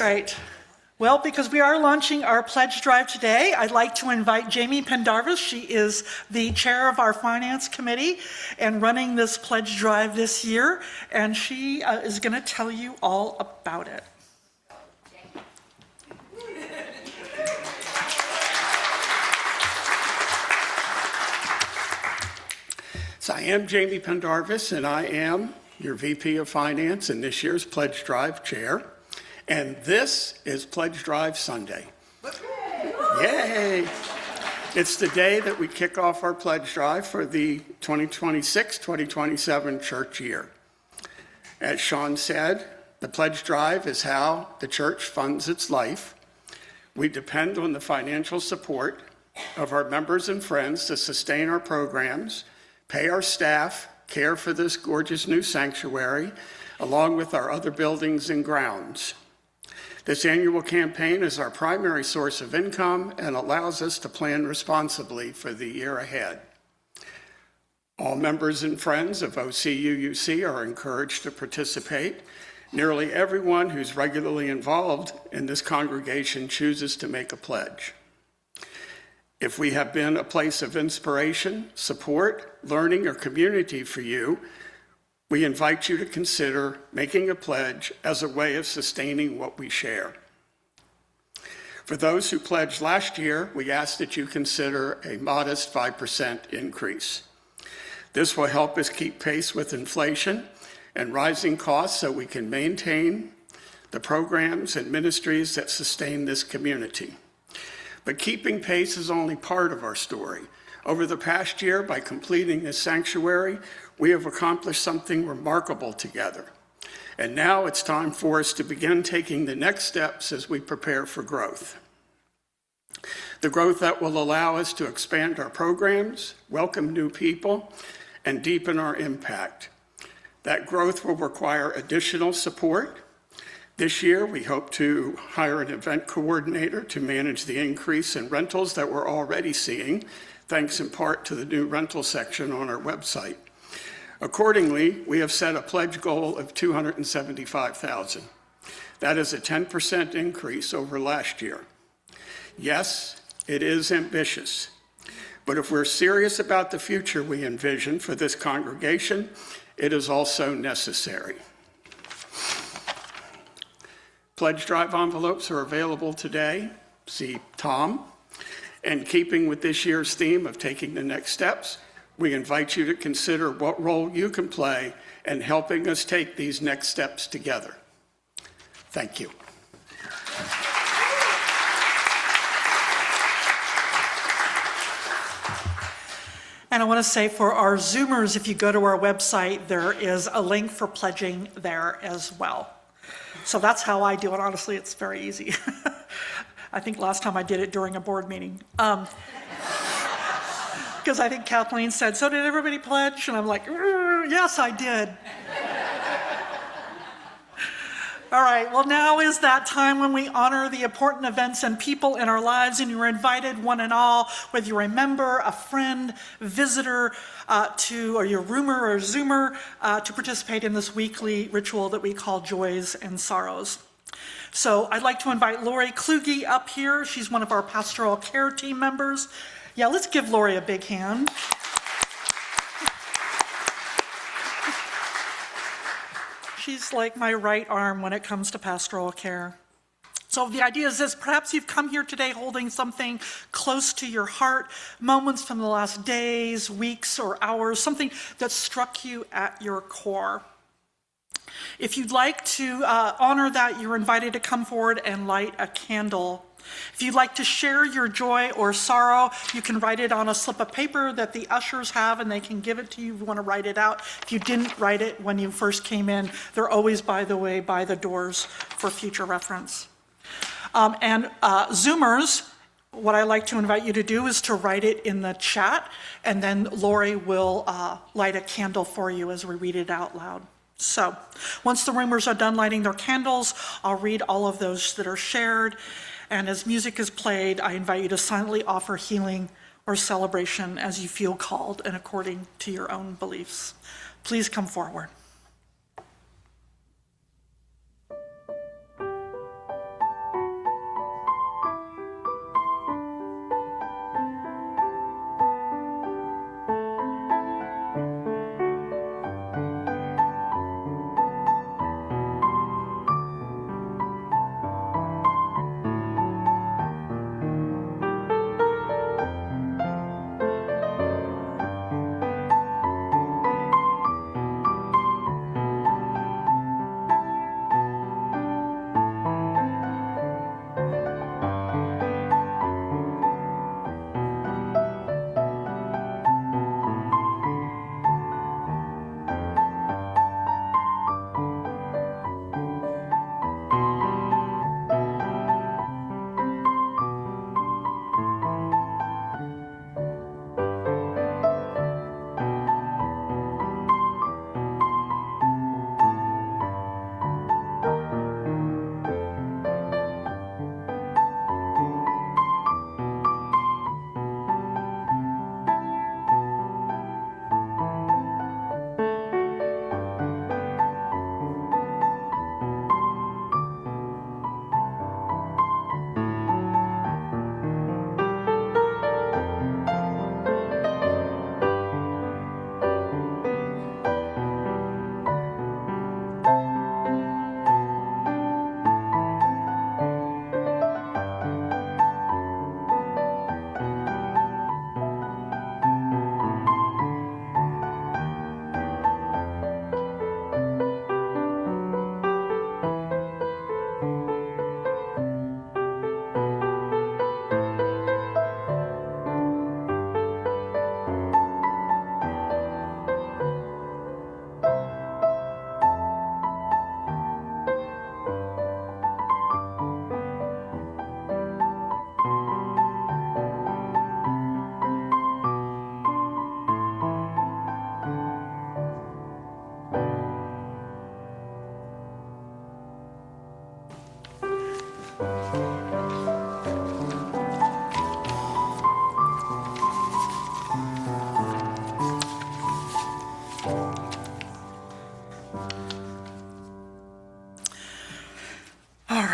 C: Right. Well, because we are launching our pledge drive today, I'd like to invite Jamie Pendarvis. She is the chair of our finance committee and running this pledge drive this year, and she is going to tell you all about it.
I: So I am Jamie Pendarvis, and I am your VP of Finance and this year's Pledge Drive chair. And this is Pledge Drive Sunday. Yay! It's the day that we kick off our pledge drive for the 2026-2027 church year. As Sean said, the pledge drive is how the church funds its life. We depend on the financial support of our members and friends to sustain our programs, pay our staff, care for this gorgeous new sanctuary, along with our other buildings and grounds. This annual campaign is our primary source of income and allows us to plan responsibly for the year ahead. All members and friends of OCUUC are encouraged to participate. Nearly everyone who's regularly involved in this congregation chooses to make a pledge. If we have been a place of inspiration, support, learning, or community for you, we invite you to consider making a pledge as a way of sustaining what we share. For those who pledged last year, we ask that you consider a modest 5% increase. This will help us keep pace with inflation and rising costs so we can maintain the programs and ministries that sustain this community. But keeping pace is only part of our story. Over the past year, by completing this sanctuary, we have accomplished something remarkable together. And now it's time for us to begin taking the next steps as we prepare for growth. The growth that will allow us to expand our programs, welcome new people, and deepen our impact. That growth will require additional support. This year, we hope to hire an event coordinator to manage the increase in rentals that we're already seeing, thanks in part to the new rental section on our website. Accordingly, we have set a pledge goal of $275,000. That is a 10% increase over last year. Yes, it is ambitious, but if we're serious about the future we envision for this congregation, it is also necessary. Pledge drive envelopes are available today. See Tom. And keeping with this year's theme of taking the next steps, we invite you to consider what role you can play in helping us take these next steps together. Thank you.
C: And I want to say for our Zoomers, if you go to our website, there is a link for pledging there as well. So that's how I do it. Honestly, it's very easy. I think last time I did it during a board meeting. Because I think Kathleen said, so did everybody pledge? And I'm like, yes, I did. All right, well, now is that time when we honor the important events and people in our lives, and you're invited, one and all, whether you're a member, a friend, visitor, or you're roomer or Zoomer, to participate in this weekly ritual that we call Joys and Sorrows. So I'd like to invite Lori Kluge up here. She's one of our pastoral care team members. Yeah, let's give Lori a big hand. She's like my right arm when it comes to pastoral care. So the idea is this: perhaps you've come here today holding something close to your heart, moments from the last days, weeks, or hours, something that struck you at your core. If you'd like to honor that, you're invited to come forward and light a candle. If you'd like to share your joy or sorrow, you can write it on a slip of paper that the ushers have, and they can give it to you if you want to write it out. If you didn't write it when you first came in, they're always, by the way, by the doors for future reference. Zoomers, what I like to invite you to do is to write it in the chat, and then Lori will light a candle for you as we read it out loud. So once the roomers are done lighting their candles, I'll read all of those that are shared. And as music is played, I invite you to silently offer healing or celebration as you feel called and according to your own beliefs. Please come forward.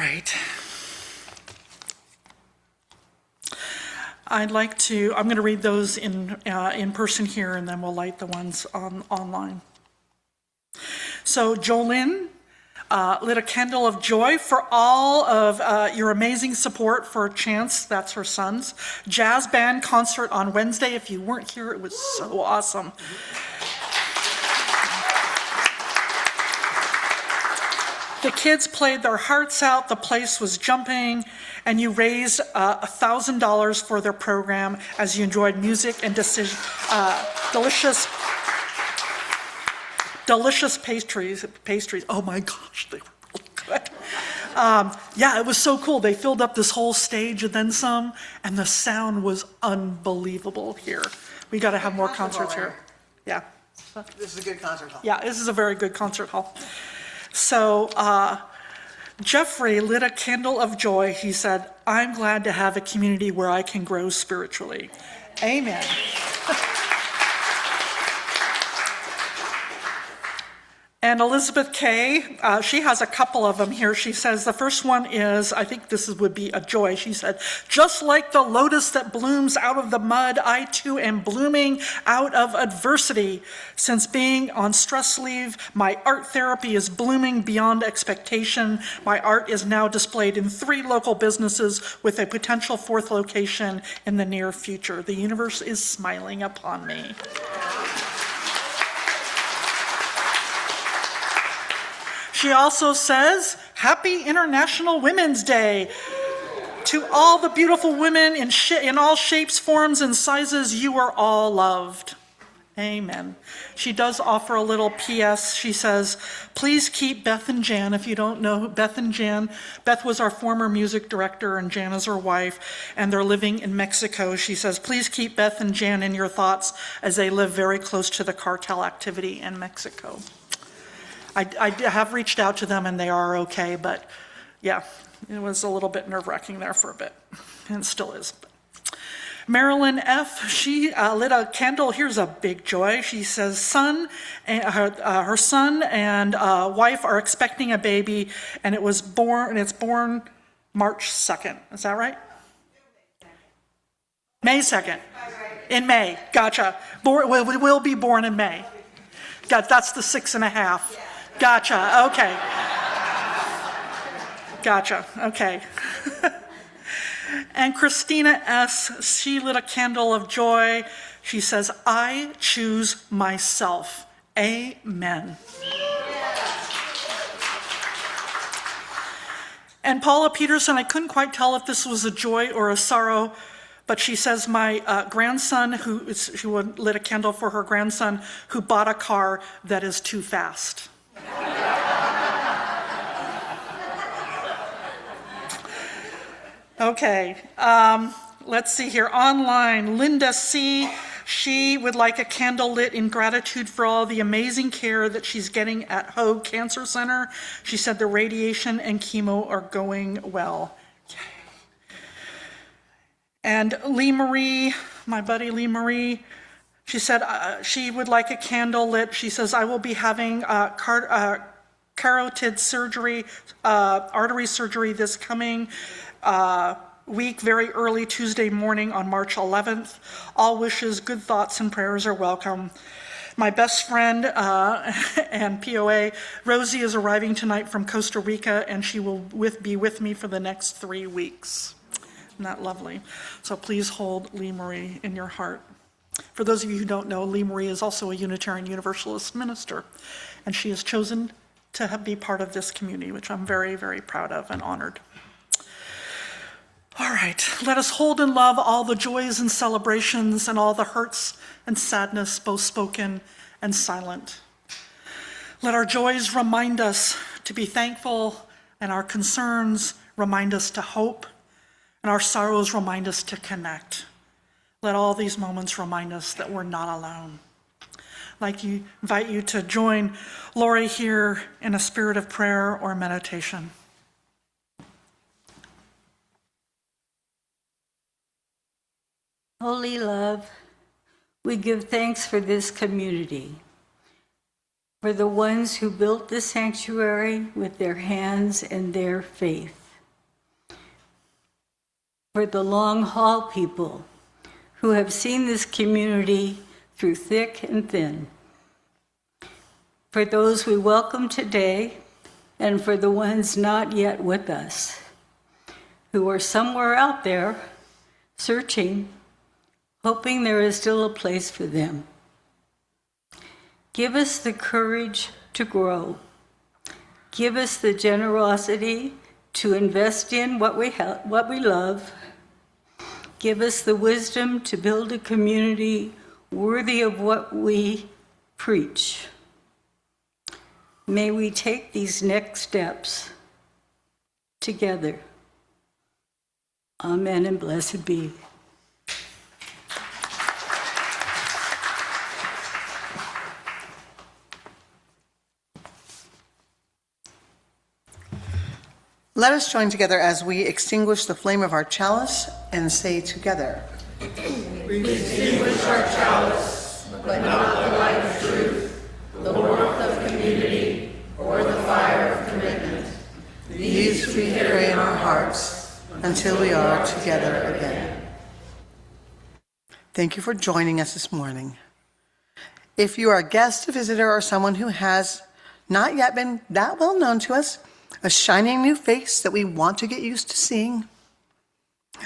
C: right. I'm going to read those in person here, and then we'll light the ones online. So Jolynn lit a candle of joy for all of your amazing support for Chance, that's her son's, jazz band concert on Wednesday. If you weren't here, it was so awesome. The kids played their hearts out, the place was jumping, and you raised $1,000 for their program as you enjoyed music and delicious pastries. Oh my gosh, they were really good. Yeah, it was so cool. They filled up this whole stage and then some, and the sound was unbelievable here. We got to have more concerts here. Yeah.
A: This is a good concert hall.
C: Yeah, this is a very good concert hall. So Jeffrey lit a candle of joy. He said, I'm glad to have a community where I can grow spiritually. Amen. And Elizabeth Kay, she has a couple of them here. She says the first one is, I think would be a joy. She said, just like the lotus that blooms out of the mud, I too am blooming out of adversity. Since being on stress leave, my art therapy is blooming beyond expectation. My art is now displayed in 3 local businesses with a potential 4th location in the near future. The universe is smiling upon me. She also says, Happy International Women's Day. To all the beautiful women in all shapes, forms, and sizes, you are all loved. Amen. She does offer a little PS. She says, please keep Beth and Jan. If you don't know Beth and Jan, Beth was our former music director and Jan is her wife, and they're living in Mexico. She says, please keep Beth and Jan in your thoughts as they live very close to the cartel activity in Mexico. I have reached out to them and they are okay, but yeah, it was a little bit nerve-wracking there for a bit, and still is. Marilyn F., she lit a candle. Here's a big joy. She says, her son and wife are expecting a baby, and it's born March 2nd. Is that right? May 2nd. In May. Gotcha. Will be born in May. That's the 6.5. Gotcha. Okay. Gotcha. Okay. And Christina S., she lit a candle of joy. She says, I choose myself. Amen. And Paula Peterson, I couldn't quite tell if this was a joy or a sorrow, but she says, my grandson, she lit a candle for her grandson who bought a car that is too fast. Okay, let's see here. Online, Linda C., she would like a candle lit in gratitude for all the amazing care that she's getting at Hoag Cancer Center. She said the radiation and chemo are going well. Yay. And Lee Marie, my buddy Lee Marie, she said she would like a candle lit. She says, I will be having carotid surgery, artery surgery this coming week, very early Tuesday morning on March 11th. All wishes, good thoughts, and prayers are welcome. My best friend and POA, Rosie, is arriving tonight from Costa Rica, and she will be with me for the next 3 weeks. Isn't that lovely? So please hold Lee Marie in your heart. For those of you who don't know, Lee Marie is also a Unitarian Universalist minister, and she has chosen to be part of this community, which I'm very, very proud of and honored. All right, let us hold and love all the joys and celebrations and all the hurts and sadness, both spoken and silent. Let our joys remind us to be thankful, and our concerns remind us to hope, and our sorrows remind us to connect. Let all these moments remind us that we're not alone. I'd like to invite you to join Lori here in a spirit of prayer or meditation.
J: Holy love, we give thanks for this community, for the ones who built this sanctuary with their hands and their faith. for the long haul people who have seen this community through thick and thin, for those we welcome today, and for the ones not yet with us, who are somewhere out there searching, hoping there is still a place for them. Give us the courage to grow. Give us the generosity to invest in what we love. Give us the wisdom to build a community worthy of what we preach. May we take these next steps together. Amen and blessed be.
A: Let us join together as we extinguish the flame of our chalice and say together,
H: We extinguish our chalice, but not the light of truth, the warmth of community, or the fire of commitment.
A: these we carry in our hearts until we are together again. Thank you for joining us this morning. If you are a guest, a visitor, or someone who has not yet been that well known to us, a shining new face that we want to get used to seeing,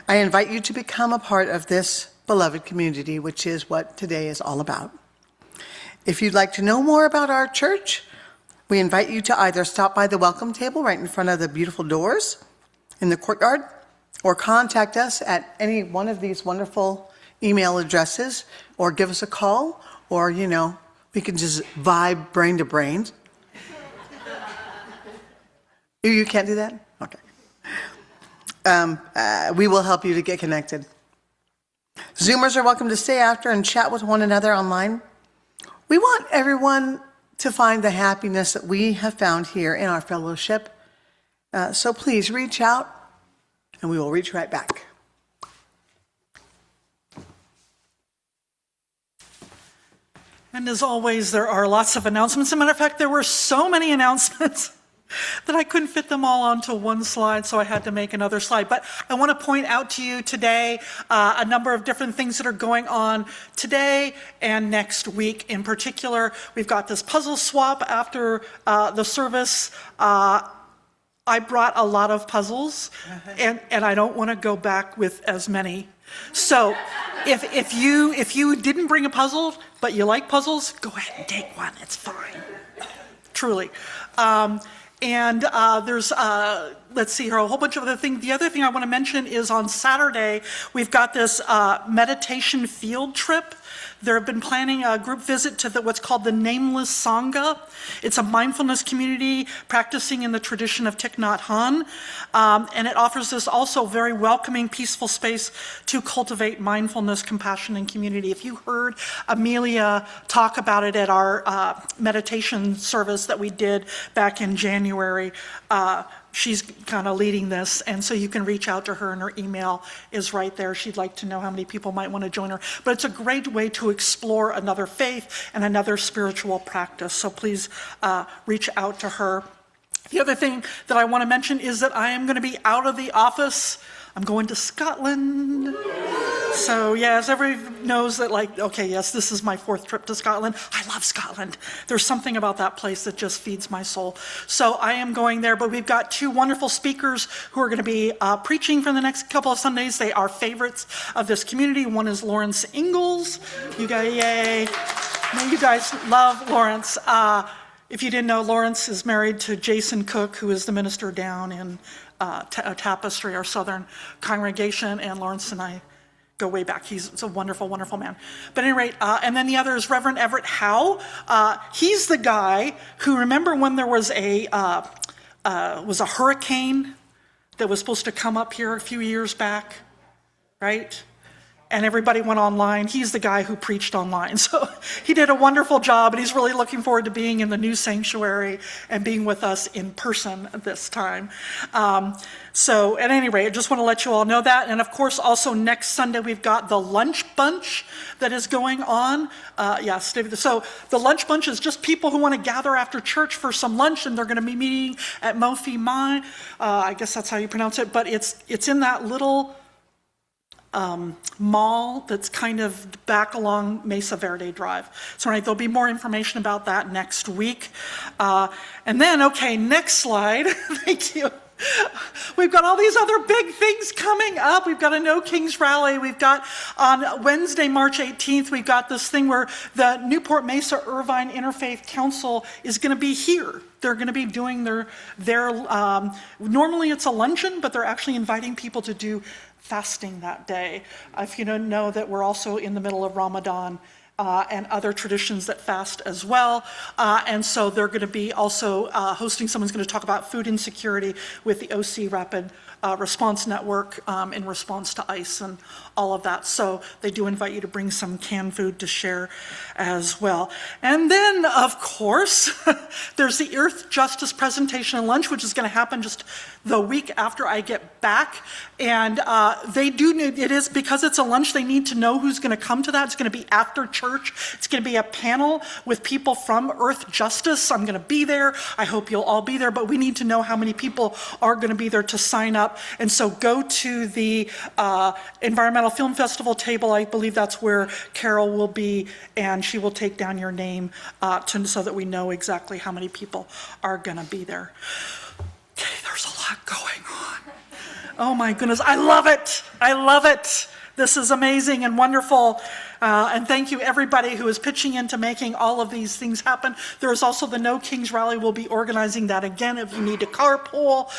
A: I invite you to become a part of this beloved community, which is what today is all about. If you'd like to know more about our church, we invite you to either stop by the welcome table right in front of the beautiful doors in the courtyard, or contact us at any one of these wonderful email addresses, or give us a call, or, we can just vibe brain to brain. You can't do that? Okay. We will help you to get connected. Zoomers are welcome to stay after and chat with one another online. We want everyone to find the happiness that we have found here in our fellowship. So please reach out, and we will reach right back.
C: And as always, there are lots of announcements. As a matter of fact, there were so many announcements that I couldn't fit them all onto one slide, so I had to make another slide. But I want to point out to you today a number of different things that are going on today and next week. In particular, we've got this puzzle swap after the service. I brought a lot of puzzles, and I don't want to go back with as many. So if you didn't bring a puzzle, but you like puzzles, go ahead and take one. It's fine. Truly. And there's, let's see here, a whole bunch of other things. The other thing I want to mention is on Saturday, we've got this meditation field trip. They've been planning a group visit to what's called the Nameless Sangha. It's a mindfulness community practicing in the tradition of Thich Nhat Hanh. And it offers this also very welcoming, peaceful space to cultivate mindfulness, compassion, and community. If you heard Amelia talk about it at our meditation service that we did back in January, she's kind of leading this, and so you can reach out to her, and her email is right there. She'd like to know how many people might want to join her. But it's a great way to explore another faith and another spiritual practice, so please reach out to her. The other thing that I want to mention is that I am going to be out of the office. I'm going to Scotland. So yes, everybody knows that, okay, yes, this is my 4th trip to Scotland. I love Scotland. There's something about that place that just feeds my soul. So I am going there, but we've got 2 wonderful speakers who are going to be preaching for the next couple of Sundays. They are favorites of this community. One is Lawrence Ingalls. You guys, yay. You guys love Lawrence. If you didn't know, Lawrence is married to Jason Cook, who is the minister down in Tapestry, our southern congregation, and Lawrence and I go way back. He's a wonderful, wonderful man. But at any rate, and then the other is Reverend Everett Howe. He's the guy who, remember when there was a hurricane that was supposed to come up here a few years back, right? And everybody went online. He's the guy who preached online. So he did a wonderful job, and he's really looking forward to being in the new sanctuary and being with us in person this time. So at any rate, I just want to let you all know that. And of course, also next Sunday, we've got the lunch bunch that is going on. Yes, David. So the lunch bunch is just people who want to gather after church for some lunch, and they're going to be meeting at Mofi Mai. I guess that's how you pronounce it. But it's in that little mall that's kind of back along Mesa Verde Drive. So there'll be more information about that next week. And then, okay, next slide. Thank you. We've got all these other big things coming up. We've got a No Kings Rally. We've got on Wednesday, March 18th, we've got this thing where the Newport Mesa Irvine Interfaith Council is going to be here. They're going to be doing their normally it's a luncheon, but they're actually inviting people to do fasting that day. If you don't know that we're also in the middle of Ramadan, and other traditions that fast as well. And so they're going to be also hosting, someone's going to talk about food insecurity with the OC Rapid Response Network in response to ICE and all of that. So they do invite you to bring some canned food to share as well. And then, of course, there's the Earth Justice Presentation and Lunch, which is going to happen just the week after I get back. And they do need, it is, because it's a lunch, they need to know who's going to come to that. It's going to be after church. It's going to be a panel with people from Earth Justice. I'm going to be there. I hope you'll all be there, but we need to know how many people are going to be there to sign up. And so go to the Environmental Film Festival table. I believe that's where Carol will be, and she will take down your name so that we know exactly how many people are going to be there. Okay, there's a lot going on. Oh my goodness, I love it. I love it. This is amazing and wonderful. And thank you everybody who is pitching into making all of these things happen. There is also the No Kings Rally. We'll be organizing that again if you need to carpool.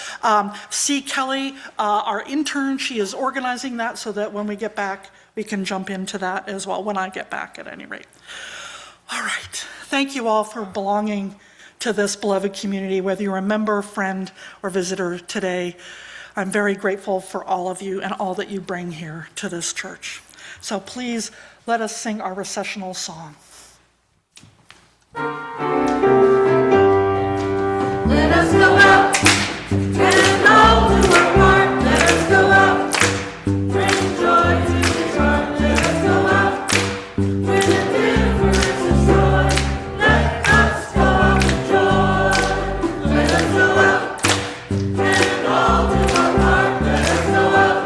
C: C. Kelly, our intern, she is organizing that so that when we get back, we can jump into that as well, when I get back at any rate. All right, thank you all for belonging to this beloved community, whether you're a member, friend, or visitor today. I'm very grateful for all of you and all that you bring here to this church. So please let us sing our recessional song.
H: Let us go out and all do our part. Let us go out, bring joy to His heart. Let us go out, with indifference and joy. Let us go out with joy. Let us go out and all do our part. Let us go out,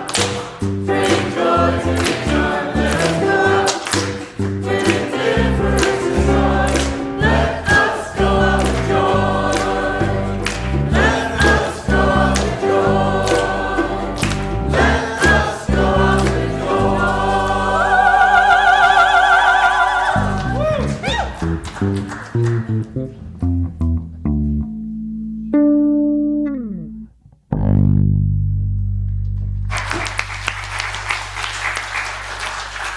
H: bring joy to His heart. Let us go out, with indifference and joy. Let us go out with joy. Let us go out with joy. Let us go out with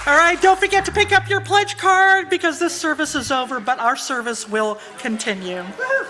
C: All right, don't forget to pick up your pledge card because this service is over, but our service will continue. Woo!